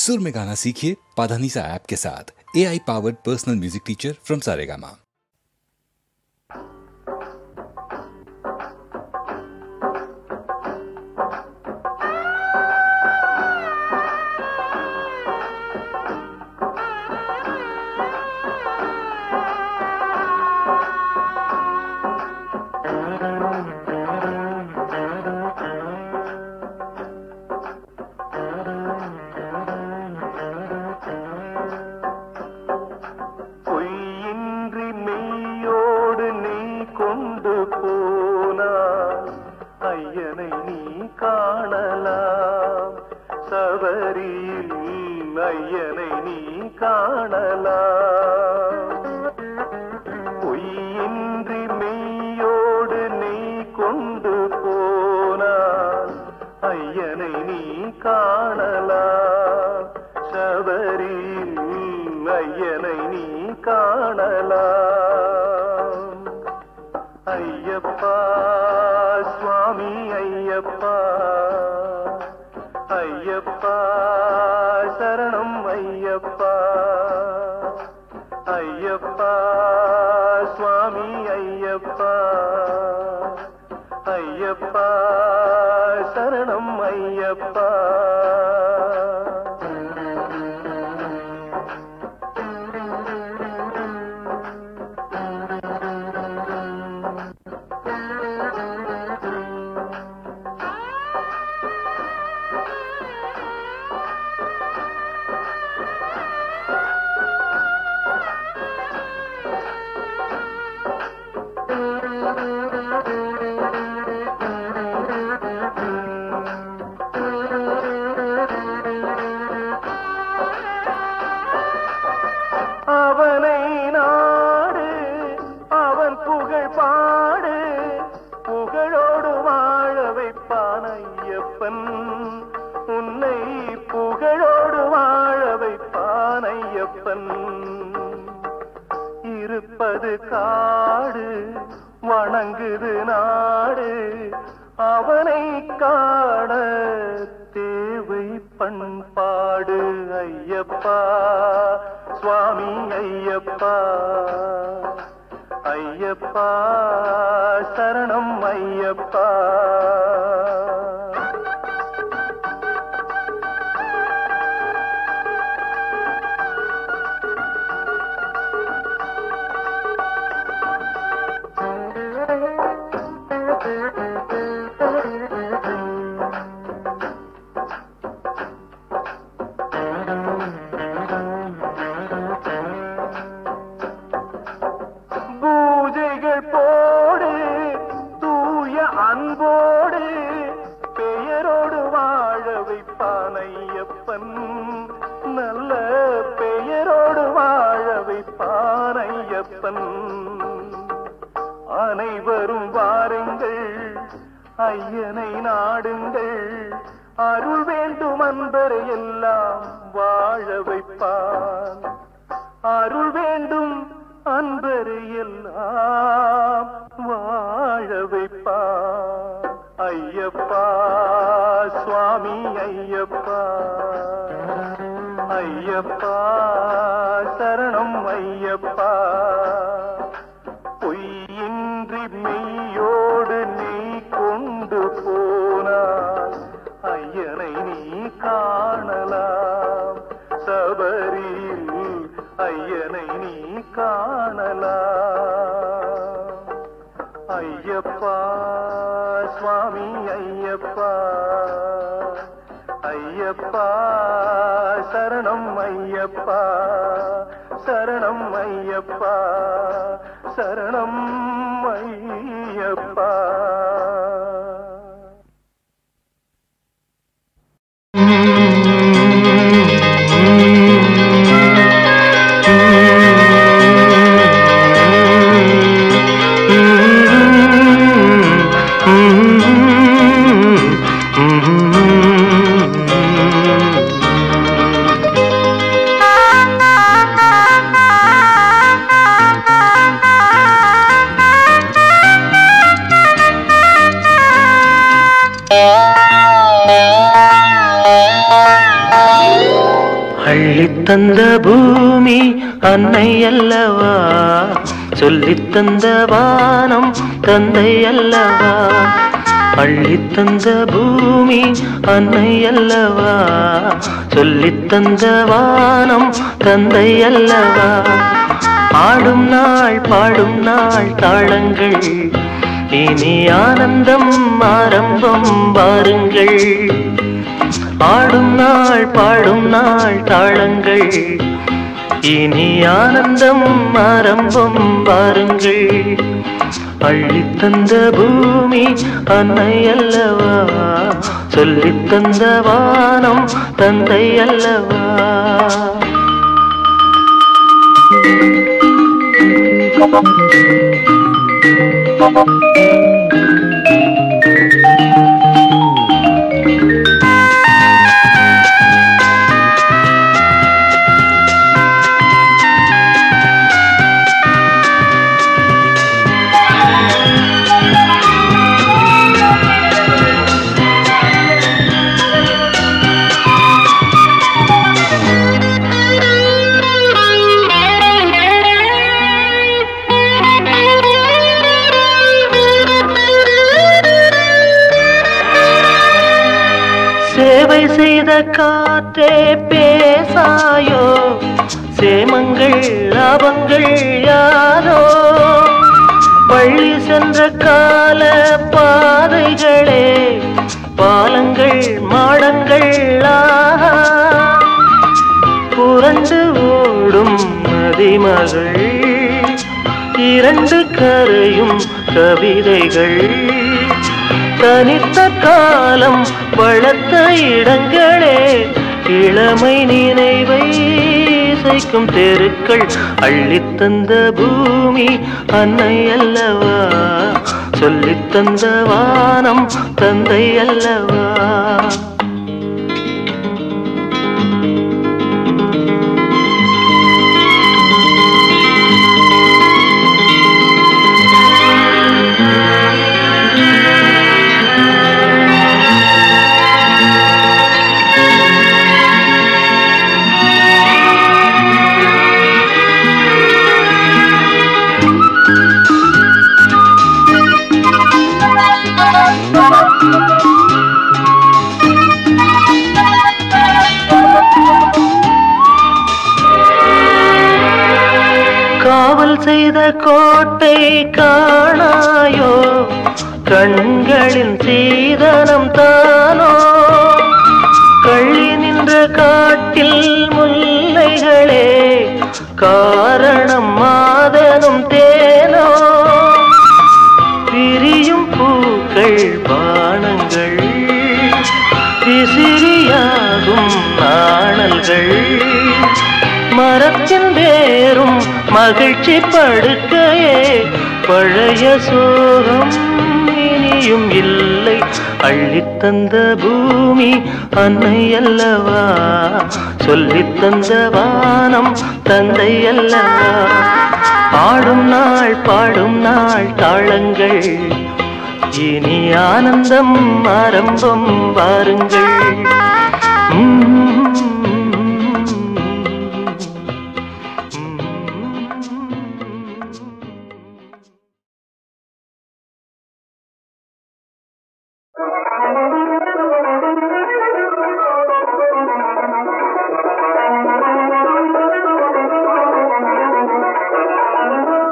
सुर में गाना सीखिए पाधानीसा ऐप के साथ। AI powered personal music teacher from Saregama. அள்ளித்தந்த பூமி அன்னை அல்லவா, சொல்லித்தந்த வானம் தந்தை அல்லவா. அள்ளித்தந்த பூமி அன்னை அல்லவா, சொல்லித்தந்த வானம் தந்தை அல்லவா. ஆடும் நாள் பாடும் நாள் தாளங்கள், இனி ஆனந்தம் ஆரம்பம் வாருங்கள். ஆடும் நாள் பாடும் நாள் தாளங்கள், இனி ஆனந்தம் ஆரம்பம் வாருங்கள். அள்ளித்தந்த பூமி அன்னை அல்லவா, சொல்லித்தந்த வானம் தந்தை அல்லவா. சேவை செய்த காற்றே பேசாயோ, சேமங்கள் லாபங்கள் யாரோ. பள்ளி சென்ற கால பாதைகளே, பாலங்கள் மாடங்கள் ஆஹா. புரண்டு ஓடும் நதிமகள், இரண்டு கரையும் கவிதைகள். தனித்த காலம் வளர்த்த இடங்களே, இளமை நினைவை இசைக்கும் தெருக்கள். அள்ளித்தந்த பூமி அன்னை அல்லவா, சொல்லித்தந்த வானம் தந்தை அல்லவா. காவல் செய்த கோட்டை காணாயோ, கண்களின் சீதனம் தானோ. கள்ளி நின்ற காட்டில் முல்லைகளே, காரணம் மாதனும் தேனோ. விரியும் பூக்கள் பானங்கள், விசிறியாகும் நாணல்கள். மரத்தின் வேறும் மகிழ்ச்சி படுக்கையே, பழைய சோகம் இனியும் இல்லை. அள்ளித்தந்த பூமி அன்னை அல்லவா, சொல்லித்தந்த வானம் தந்தை அல்லவா. ஆடும் நாள் பாடும் நாள் தாளங்கள், இனி ஆனந்தம் ஆரம்பம் வாருங்கள்.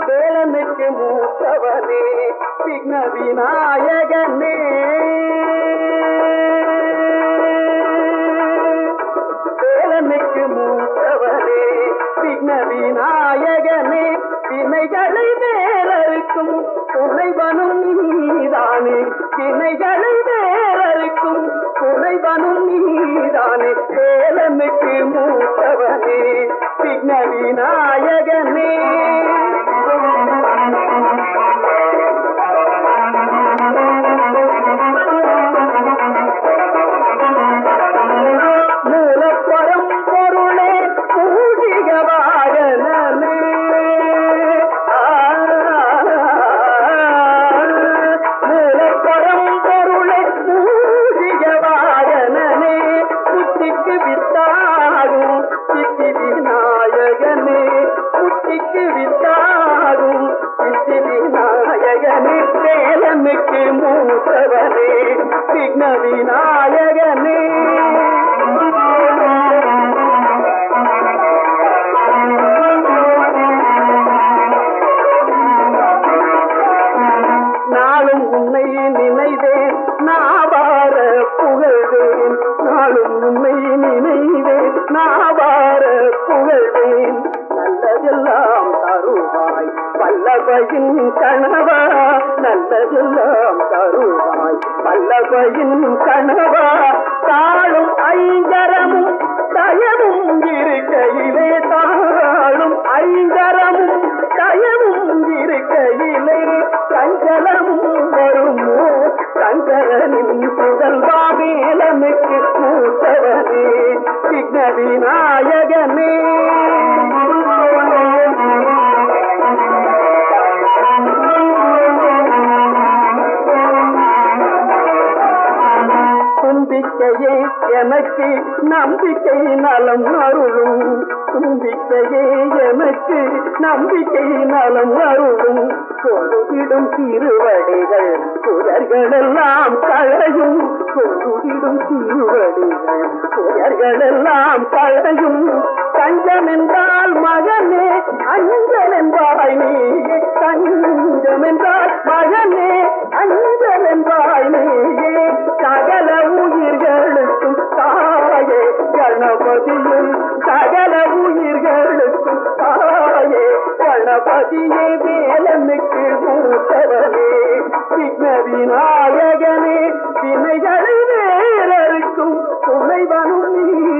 வேலனுக்கு மூத்தவனே விக்ன விநாயகனே, வேலனுக்கு மூத்தவனே விக்ன விநாயகனே. வினைகளை வேலறுக்கும் துணைவனும் நீதானே, வினைகளை வேலறுக்கும் துணைவனும் நீதானே. வேலனுக்கு மூத்தவனே விக்ன விநாயகனே. மூலப்பரம் பொருளே பூஜிக வாகனே, மூலப்பரம் பொருளே பூஜிக வாகனே. புத்திக்கு வித்தாகும் வல்லபையின் கணவா நல்லதெல்லாம் தருவாய் வல்லபையின் கணவா தாழும் ஐங்கரமும் தயவும் இருக்கையிலே தாழும் ஐங்கரமும் தயவும் இருக்கையிலே சஞ்சலமும் வருமோ சங்கரனின் புதல்வா வேலனுக்கு மூத்தவனே விக்ன விநாயகனே தும்பிக்கையே எனக்கு நம்பிக்கை நலம் அருளும் தும்பிக்கையே எனக்கு நம்பிக்கை நலம் அருளும் கொண்டுவிடும் திருவடிகள் புயர்களெல்லாம் களையும் கொண்டுவிடும் திருவடிகள் புயர்களெல்லாம் களையும் தஞ்சம் என்றால் மகனே அஞ்சல் என்பாய் நீயே தஞ்சம் என்றால் மகனே அஞ்சல் என்பாய் நீயே சகல உயிர்களுக்கும் தாயே கணபதியே சகல உயிர்களுக்கும் தாயே கணபதியே வேலனுக்கு மூத்தவனே விக்ன விநாயகனே வினைகளை வேறறுக்கும் துணைவனும்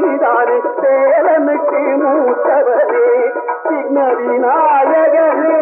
நீதானே வேலனுக்கு மூத்தவனே விக்ன விநாயகனே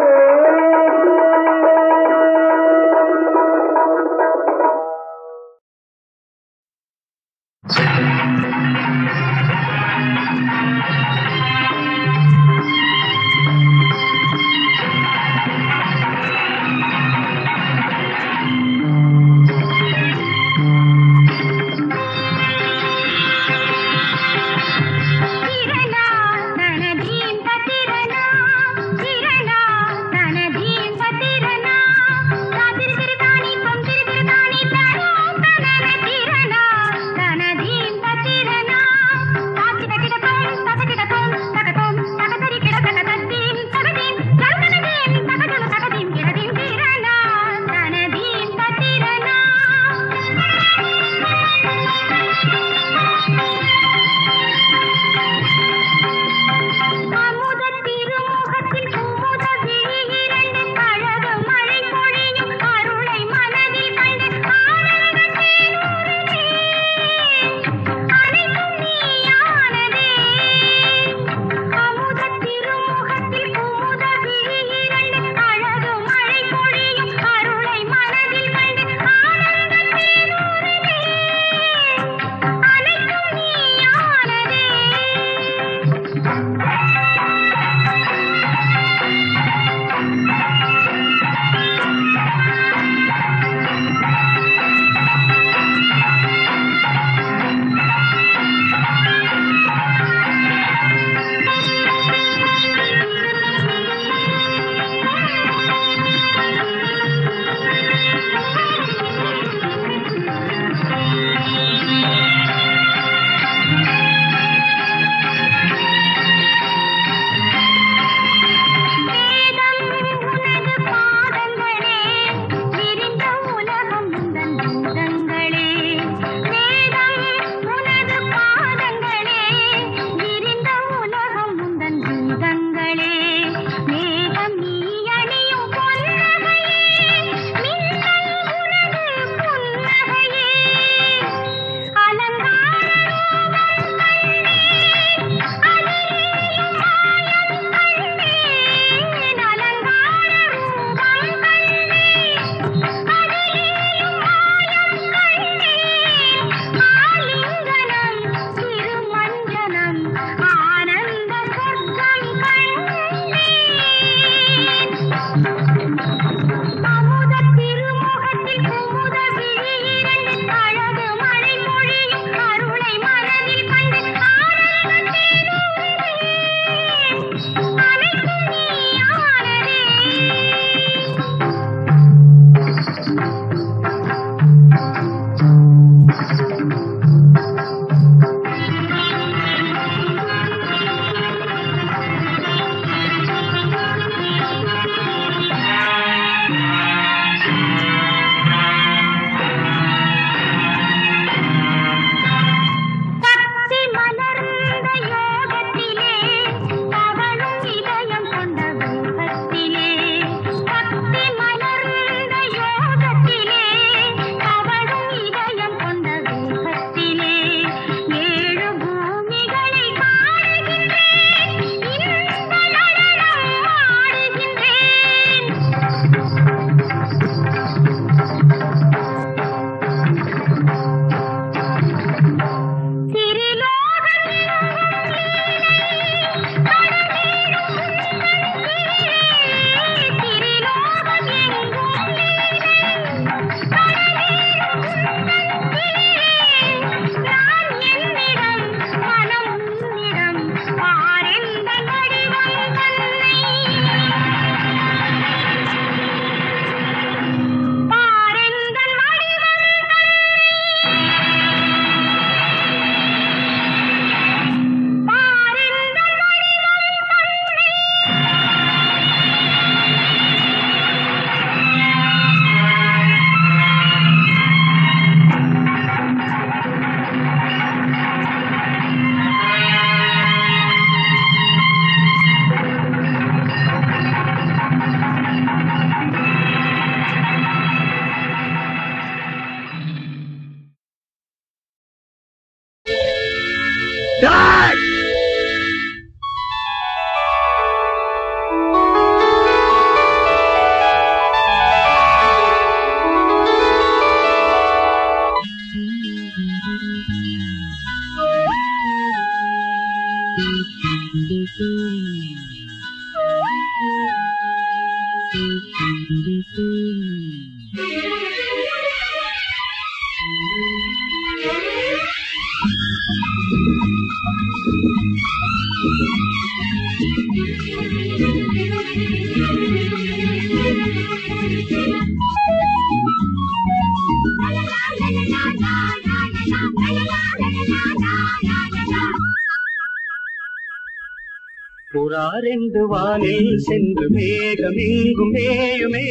புறாரெண்டு வானில் சென்று மேகமெங்கும் மேயுமே,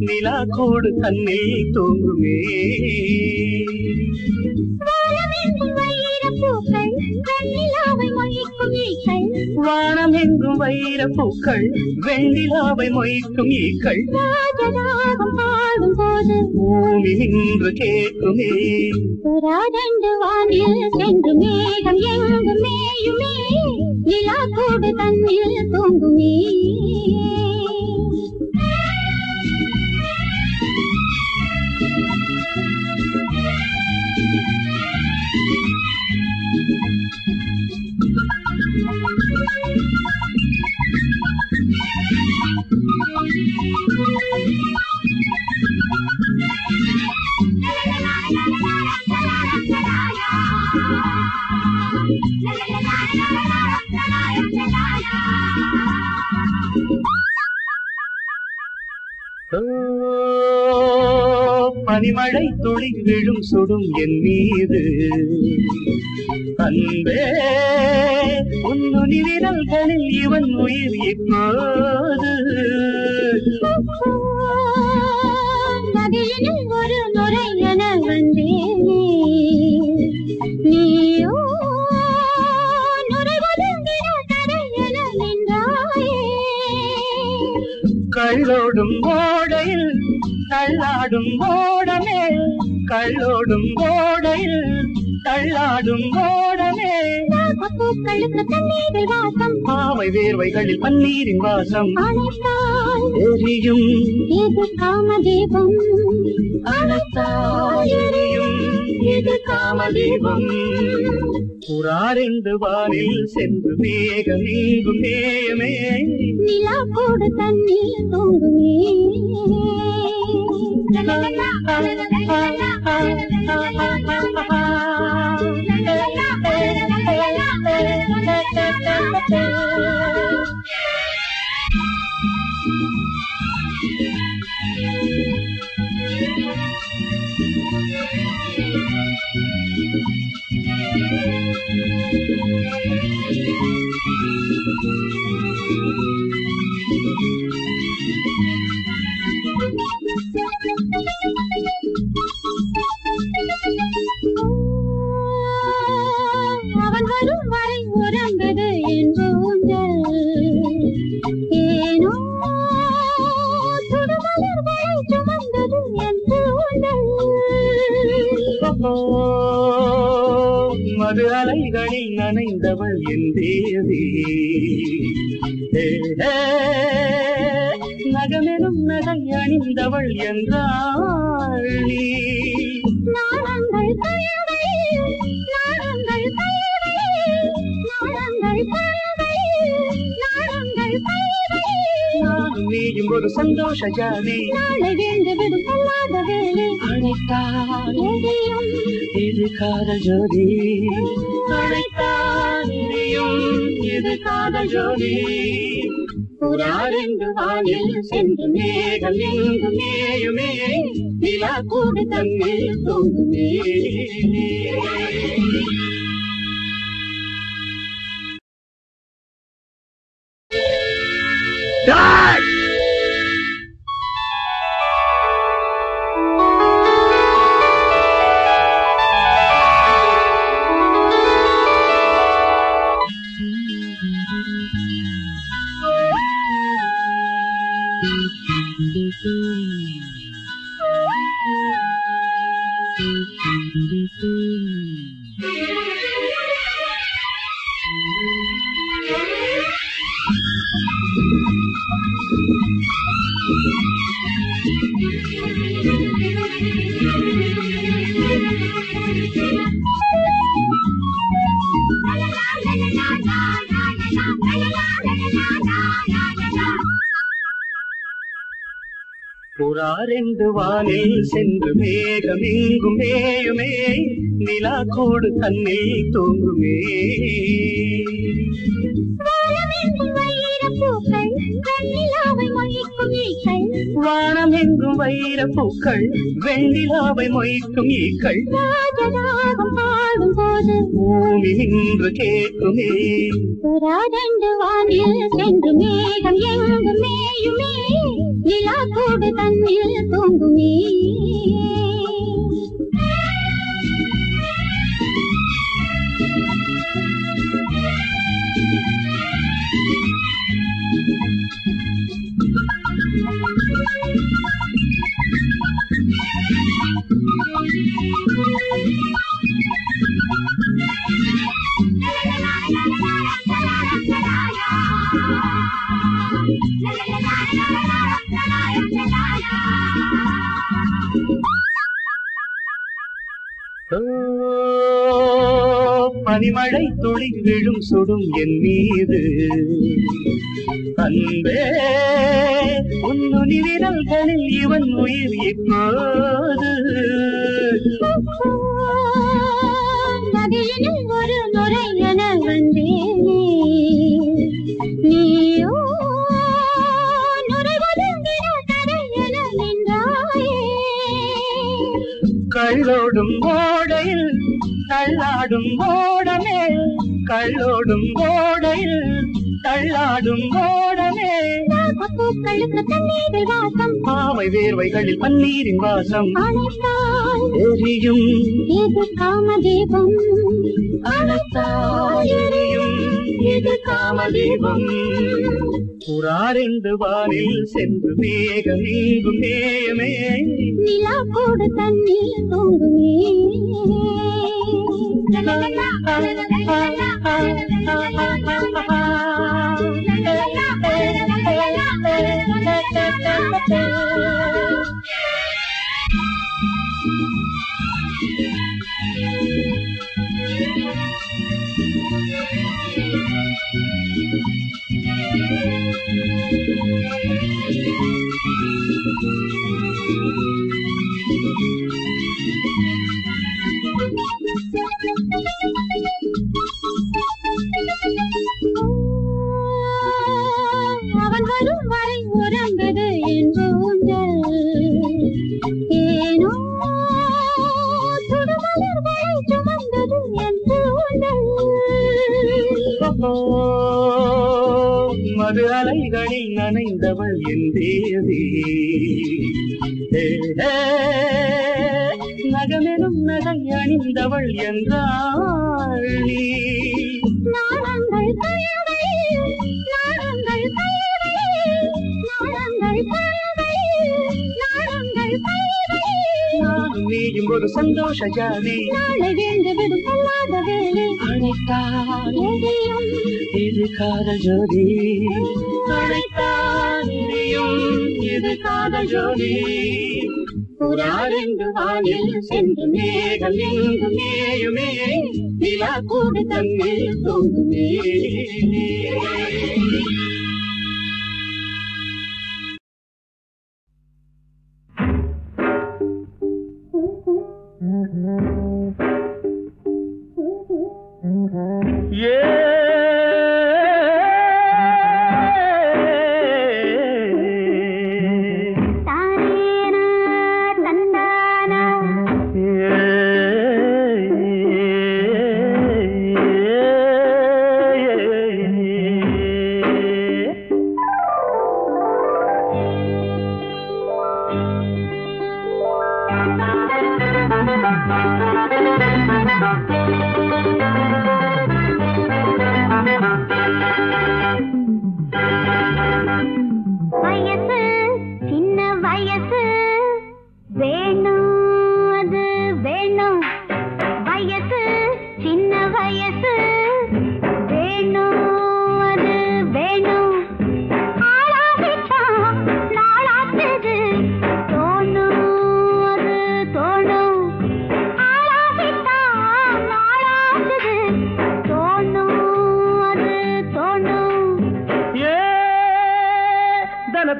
நிலா கூடு தன்னில் தூங்குமே. வானம் எங்கும் வைர பூக்கள், வெண்ணிலாவை மொய்க்கும் ஈக்கள். பாடும் போது பூமி நின்று கேட்குமே. புறாரெண்டு வானில் சென்று மேகம் எங்கும் மேயுமே, நிலா கூடு தன்னில் தூங்குமே. பனிமழை துளி விழும் சுடும் என் மீது அன்பே, உன்னுனி விரல்களில் இவன் உயிர் இப்போது. நதியினில் ஒரு நுரை என வந்தேனே, நீயோ கள்ளோடும் ஓடையில் தள்ளாடும் ஓடமே, கள்ளோடும் ஓடையில் தள்ளாடும் ஓடமே. பூக்களுக்கு தண்ணீரில் வாசம், பாவை வேர்வைகளில் பன்னீரின் வாசம். அனைத்தால் எரியும் இது காமதீபம், அனைத்தால் எரியும் இது காமதீபம். புறாரெண்டு வானில் சென்று மேகம் எங்கும் மேயுமே, நிலா கூடு தண்ணீர் தூங்குமே. அவன் வரும் வரை உறங்குது என் ஊஞ்சல், ஏனோ சுடுமலர்களை சுமந்தது என் ஊஞ்சல். மது அலைகளில் நனைந்தவள் என் தேவி, நகமெனும் நகை அணிந்தவள் என்றாள் நீ. நாணங்கள் கயவையில், நாணங்கள் கயவையில், நாணங்கள் கயவையில், நாணங்கள் கயவையில். நானும் நீயும் ஒரு சந்தோஷ ஜாதி, நாளை வேண்டு விடும் சொல்லாத வேலை. அழைத்தால் எரியும் இது காதல் ஜோதி, அழைத்தால் எரியும் இது காதல் ஜோதி. புறாரெண்டு வானில் சென்று மேகம் எங்கும் மேயுமே, நிலா கூடு தன்னில் தூங்குமே. புறா ரெண்டு வானில் சென்று மேகம் எங்கும் மேயுமே, நிலா கூடு தன்னில் தூங்குமே. வானம் எங்கும் வைர பூக்கள், வெண்ணிலாவை மொய்க்கும் ஈக்கள். பூமி நின்று கேட்குமே. புறா ரெண்டு வானில் சென்று மேகம் எங்கும் மேயுமே, நிலா கூடு தன்னில் தூங்குமே. பனிமழை துளி விழும் சுடும் என் மீது, அன்பே உன்னுனி விரல்களில் இவன் உயிர் இப்போது. நதியினில் ஒரு நுரை என வந்தேனே, நீயோ நுரை ஒதுங்கின தடை என நின்றாயே. கள்ளோடும் ஓடையில் தள்ளாடும் ஓடமே, கள்ளோடும் ஓடையில் தள்ளாடும் ஓடமே. பூக்களுக்கு தண்ணீரில் வாசம், பாவை வேர்வைகளில் பன்னீரின் வாசம். அணைத்தால் எரியும் இது காமதீபம், அணைத்தால் எரியும் இது காமதீபம். புறா ரெண்டு வானில் சென்று மேகம் எங்கும் மேயுமே, நிலா கூடு தண்ணீர் தூங்குமே. அவன் வரும் வரை உறந்தது என் ஊஞ்சல், ஏனோ சுடுமலர்களை சுமந்தது என் ஊஞ்சல். மது அலைகளில் நனைந்தவள் என் தேவி, நகமெனும் நகை அணிந்தவள் என்றாள் நீ. நாளங்கள் கயவையில், நாளங்கள் கயவையில், நாளங்கள் கயவையில், நாளங்கள் கயவையில். நானும் நீயும் ஒரு சந்தோஷ ஜாதி, நாளை வீழ்ந்து விடும் சொல்லாத வேலை. அழைத்தால் எரியும் இது காதல் ஜோதி, அழைத்தால் எரியும் இது காதல் ஜோதி. புறா ரெண்டு வானில் சென்று மேகம் எங்கும் மேயுமே, நிலா கூடு தன்னில் தூங்குமே.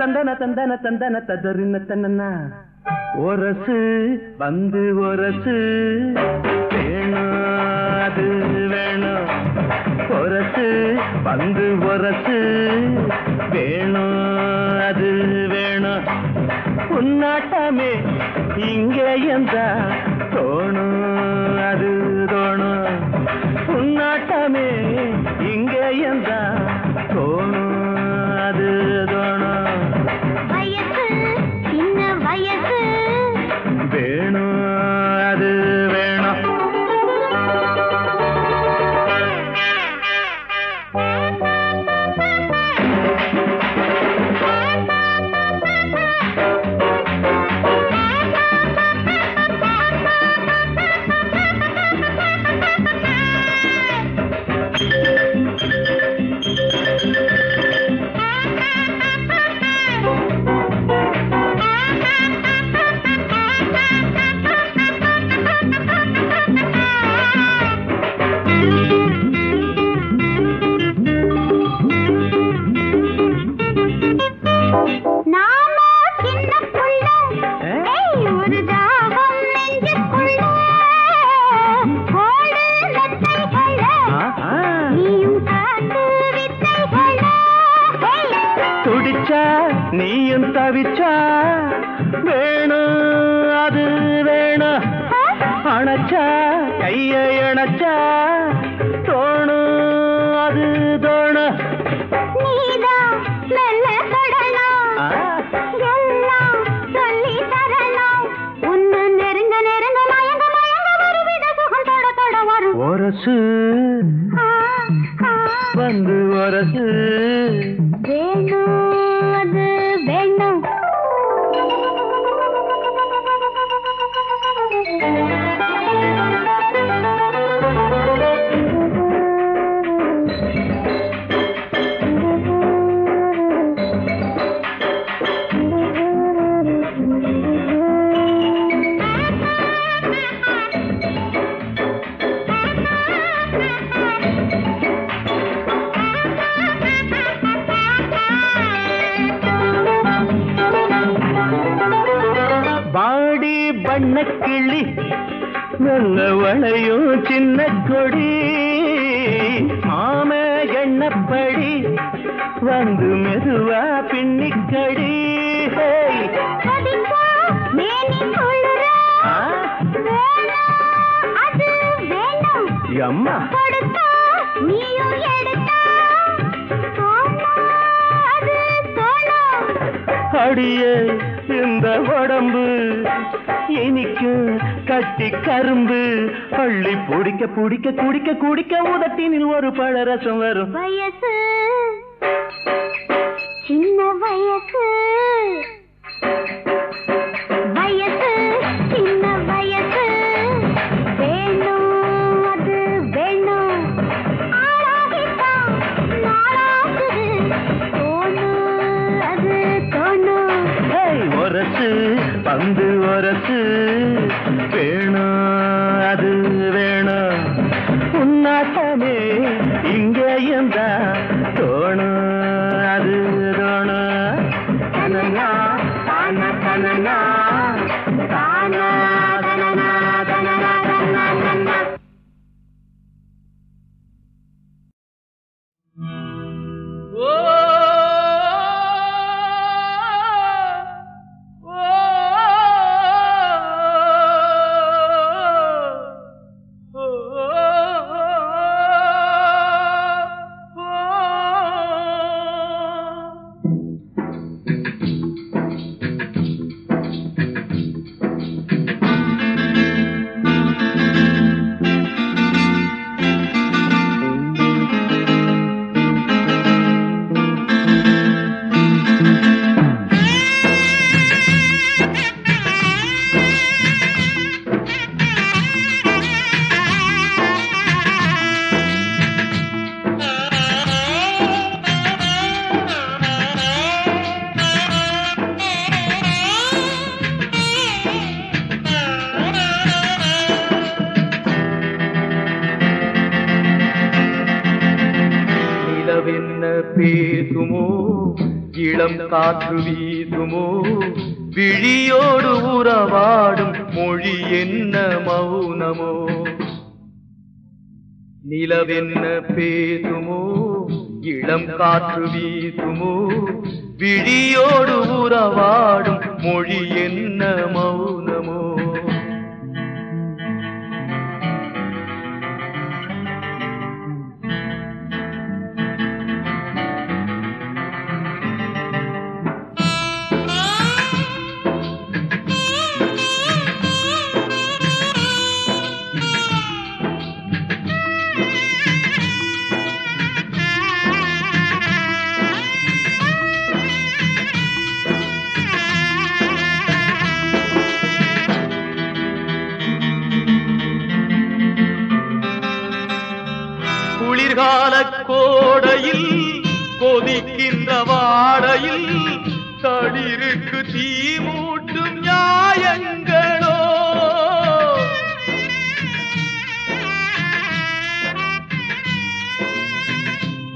தந்தன தந்தன தந்தன ததறின தன்னனா ஒரசு வந்து ஒரசு வேணும் அது வேணும் ஒரசு வந்து ஒரசு வேணும் அது வேணும் உன்னாட்டமே இங்கே எந்தா தோணும் அது தோணும் உன்னாட்டமே இங்கே எந்தா தோணும் அது தோணும் வயசு சின்ன வயசு வேணும் அது வேணும் நீயும் தவிச்சா வேணும் அது வேணும் அணைச்சா கையை அணைச்சா தோணும் அது தோணும் ஒரசு வந்து ஒரசு வேணும் அது வேணும் கிளி நல்ல வளையும் சின்ன கொடி மாம எண்ணப்படி வந்து மெதுவா பின்னிக்கடி அம்மா அடியே இந்த உடம்பு இனிக்கும் கட்டி கரும்பு அள்ளி பிடிக்க பிடிக்க குடிக்க குடிக்க உதட்டினில் ஒரு பழரசம் வரும் வயசு சின்ன வயசு வயசு சின்ன வயசு வேணும் அது வேணும் ஆளாகிட்டா நாளாகுது தோணும் அது தோணும் ஒரசு பந்து ஒரசு வேணும் அது வேணும் உன்னாட்டமே இங்கே இருந்தா தோணும் அது தோணும் தனனா தான தனனா தானா தனனா தனனா தனனா பேசுமோ இளம் காற்று வீசுமோ விழியோடு உறவாடும் மொழி என்ன மௌனமோ நிலவென்ன பேசுமோ இளம் காற்று வீசுமோ விழியோடு உறவாடும் மொழி என்ன மௌனமோ குளிர்கால கோடையில் கொதிக்கின்ற வாடையில் தளிருக்கு தீ மூட்டும் நியாயங்களோ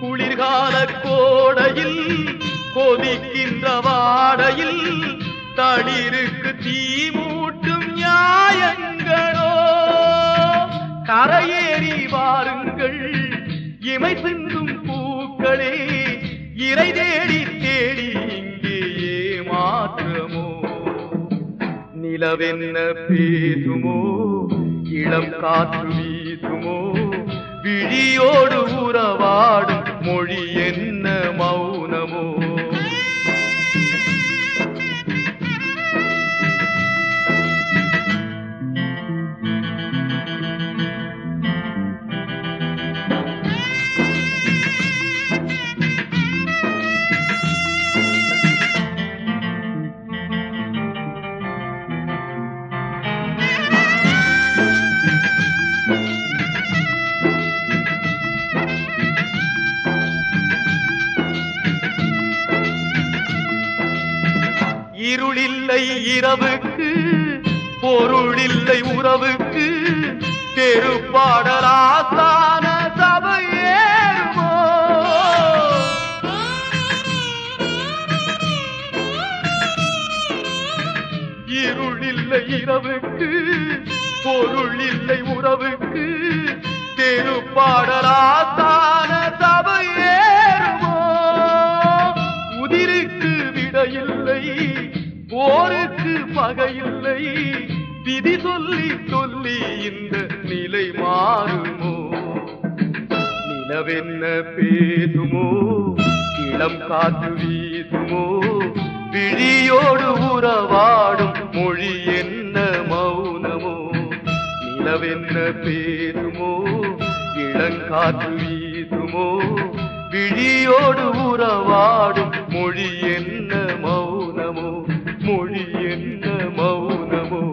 குளிர்கால கோடையில் கொதிக்கின்ற வாடையில் தளிருக்கு தீ மூட்டும் நியாயங்களோ கரையேறி வாருங்கள் இமை சிந்தும் பூக்களே இறை தேடி தேடி இங்கேயே மாற்றமோ நிலவென்ன பேசுமோ இளம் காற்று வீசுமோ விழியோடு உறவாடும் மொழி என்ன மௌனமோ இருளில்லை இரவுக்கு பொருளில்லை உறவுக்கு தெருப்பாடலாசான சபையேறுமோ இருளில்லை இரவுக்கு பொருளில்லை உறவுக்கு தெருப்பாடலாசான சபையேறுமோ உதிருக்கு விடையில்லை போருக்கு பகையில்லை விதி சொல்லி சொல்லி இந்த நிலை மாறுமோ நிலவென்ன பேசுமோ இளம் காற்று வீசுமோ விழியோடு உறவாடும் மொழி என்ன மௌனமோ நிலவென்ன பேசுமோ இளங்காற்று வீசுமோ விழியோடு உறவாடும் மொழி என்ன மௌனமோ மொழி என்ன மௌனமோ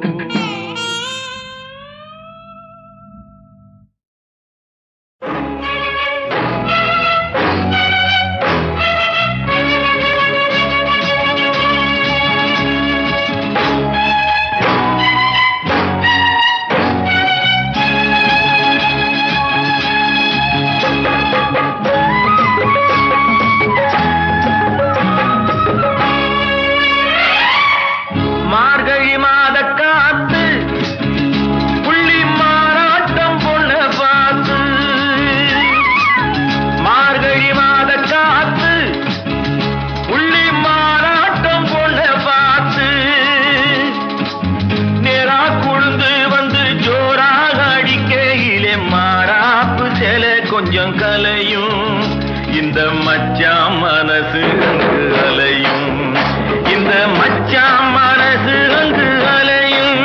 கொஞ்சம் கலையும் இந்த மச்சான் மனசு அங்கு அலையும் இந்த மச்சான் மனசு அங்கு அலையும்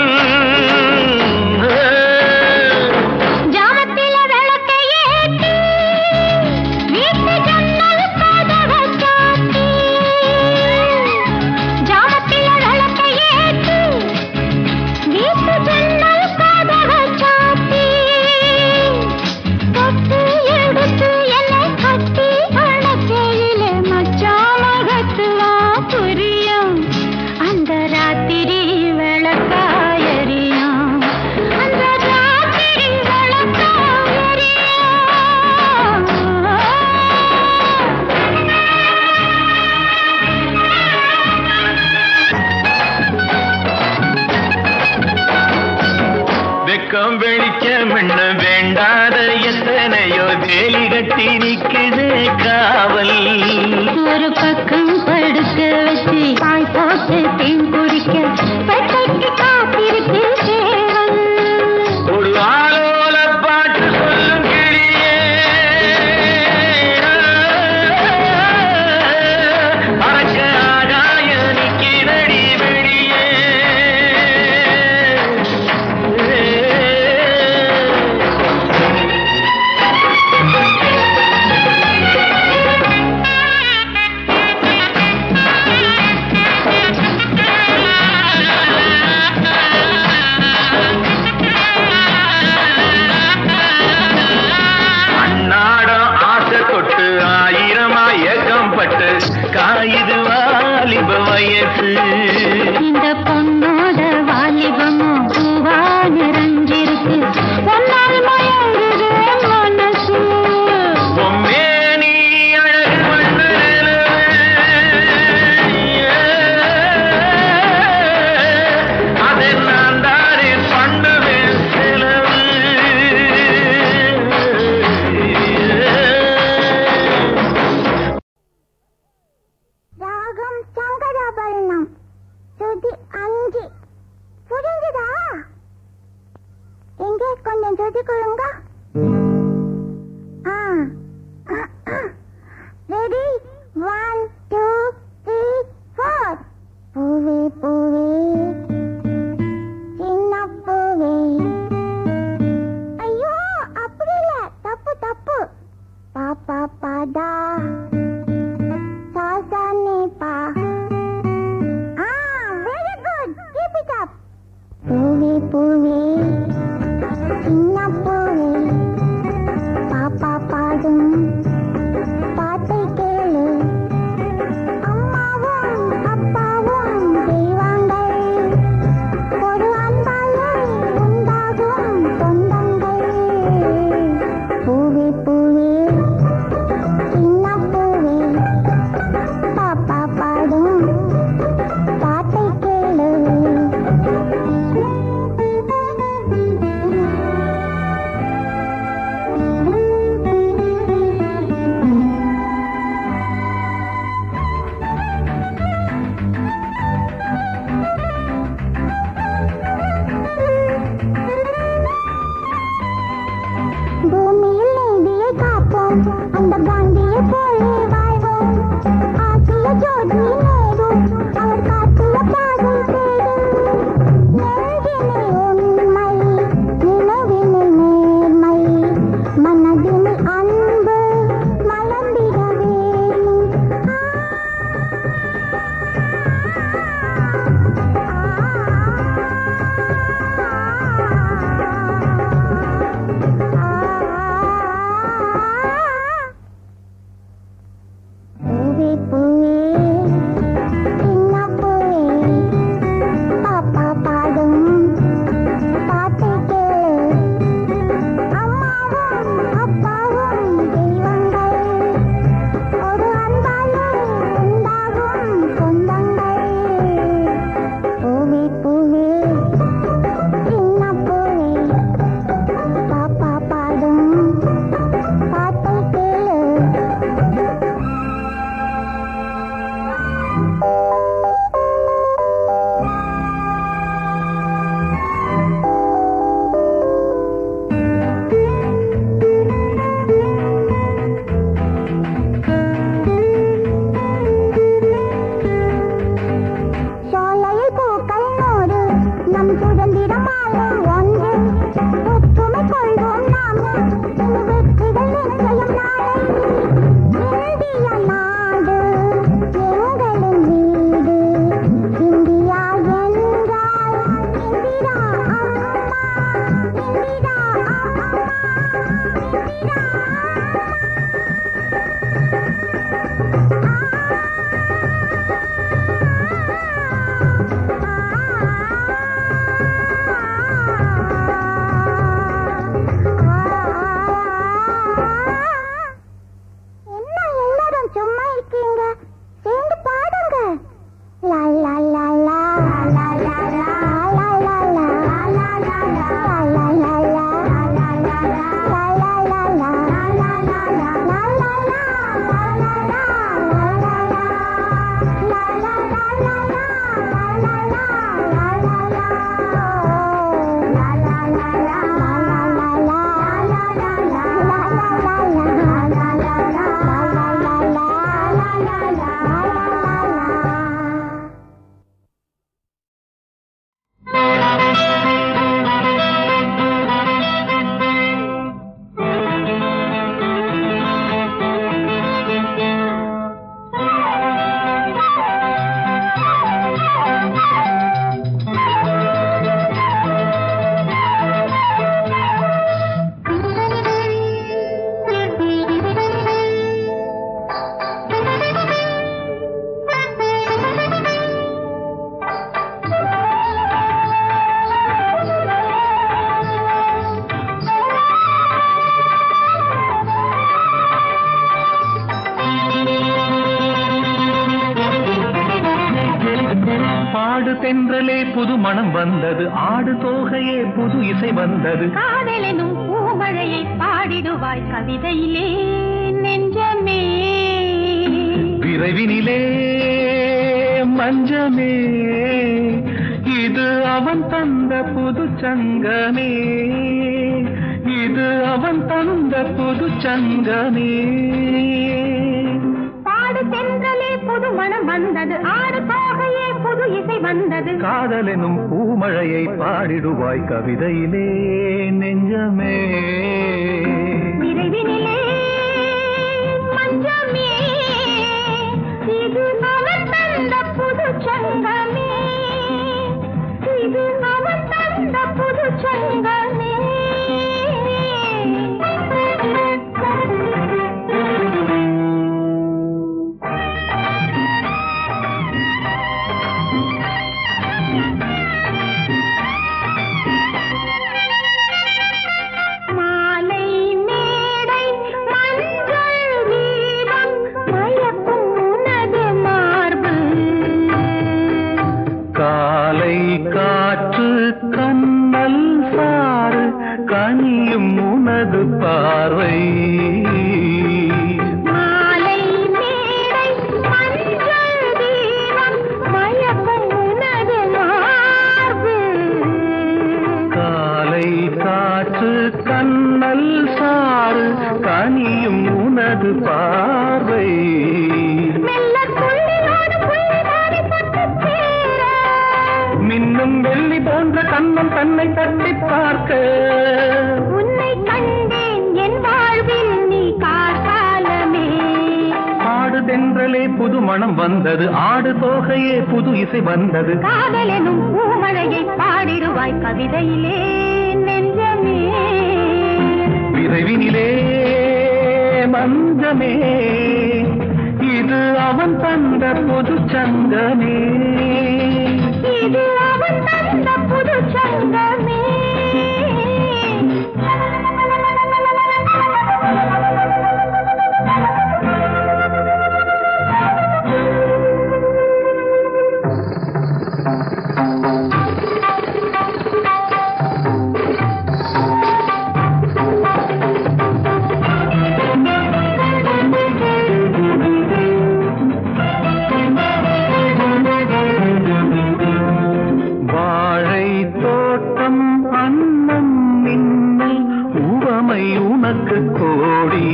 எடுத்து என்னை கட்டி அணைக்கையிலே மச்சான் ஆயிரமா ஏக்கம் பட்டு காயுது வாலிப வயசு. இந்த பொண்ணோட வாலிபமும் பூவா நிறைஞ்சிருக்கு, ஒன்னால் மயங்குது மனசு. பொம்மேனி அழகு வண்ண அதை நான் தானே பண்ணுவேன் செலவு. ராகம் சங்கராபரணம் சுதி 5 புரிஞ்சுதா? எங்கே கொஞ்சம் சுதி கொடுங்க. ரெடி 1 2 3 4. பூவே பூவே சின்ன பூவே. ஐயோ அப்படி இல்ல, தப்பு தப்பு. பாப்பா பாடா சாசானேப்பா. Very good, keep it up. பூவே பூவே சின்ன பூவே, பாப்பா பாடும் பாட்டை கேளு. அம்மாவும் அப்பாவும் தெய்வங்கள், ஒரு அன்பாலே உண்டாகும் சொந்தங்கள். பூவே பூவே சின்ன பூவே, பாப்பா பாடும் பாட்டை கேளு. பூமியில் நீதியை காப்போம், அந்த காந்தியை போலே வாழ்வோம். ஆசிய ஜோதி நேரும், அவர் காட்டிய பாதை தேடும். நெஞ்சினில் உண்மை, நினைவினில் நேர்மை, மனதினில் அன்பு மலர்ந்திட வேணும். பாடு தென்றலே புது மனம் வந்தது, ஆடு தோகையே புது இசை வந்தது. காதலெனும் பூமழையை பாடிடுவாய் கவிதையிலே நெஞ்சமே. விரைவினிலே மஞ்சமே, இது அவன் தந்த புது சங்கமே, இது அவன் தந்த புது சங்கமே. பாடு தென்றலே புது மனம் வந்தது, ஆடு தோகையே புது இசை வந்தது. காதலெனும் பூமழையை பாடிடுவாய் கவிதையிலே நெஞ்சமே. விரைவினிலே மஞ்சமே, இது அவன் தந்த புது சங்கமே, இது அவன் தந்த புது சங்கமே. காற்று கண்ணல் சாறு கனியும் உனது பார்வை. மாலை மேடை மஞ்சள் தீபம் மயக்கும் உனது மார்பு. காலை காற்று கண்ணல் சாறு கனியும் உனது பார்வை. மின்னும் வெள்ளி போன்ற கண்ணம் தன்னை தட்டி பார்க்க. உன்னை கண்டேன் என் வாழ்வில் நீ கார்காலமே. ஆடு தென்றலே புது மனம் வந்தது, ஆடு தோகையே புது இசை வந்தது. காதலெனும் பூமழையை பாடிடுவாய் கவிதையிலே நெஞ்சமே. விரைவினிலே மஞ்சமே, இது அவன் தந்த புது சங்கமே, இது அவன் தந்த புது சங்கமே. உனக்கு கோடி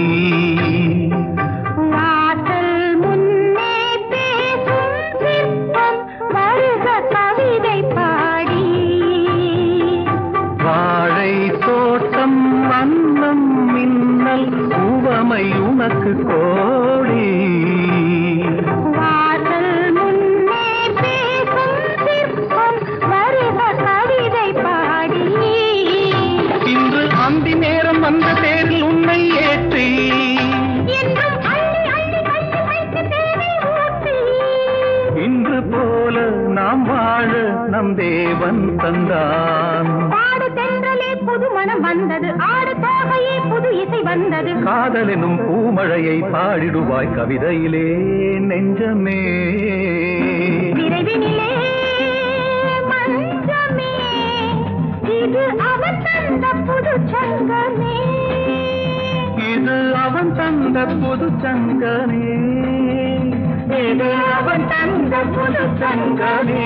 வாசல் முன்னே பேசும் சிற்பம் வருக கவிதை பாடி. வாழை தோட்டம் வண்ணம் மின்னல் உவமை உனக்கு கோடி. வாசல் முன்னே பேசும் சிற்பம் வருக கவிதை பாடி. இன்று அந்தி நேரம் வந்த தேரில் உன்னை ஏற்றி என்றும் அள்ளி அள்ளி வைத்து வைத்து தேனை ஊற்றி. இன்று போல நாம் வாழ நம் தேவன் தந்தான். பாடு தென்றலே புது மனம் வந்தது, ஆடு தோகையே புது இசை வந்தது. காதலெனும் பூமழையை பாடிடுவாய் கவிதையிலே நெஞ்சமே. விரைவினிலே மஞ்சமே, இது அவன் தந்த புது சங்கமே, இது அவன் தந்த புது சங்கமே, இது அவன் தந்த புது சங்கமே.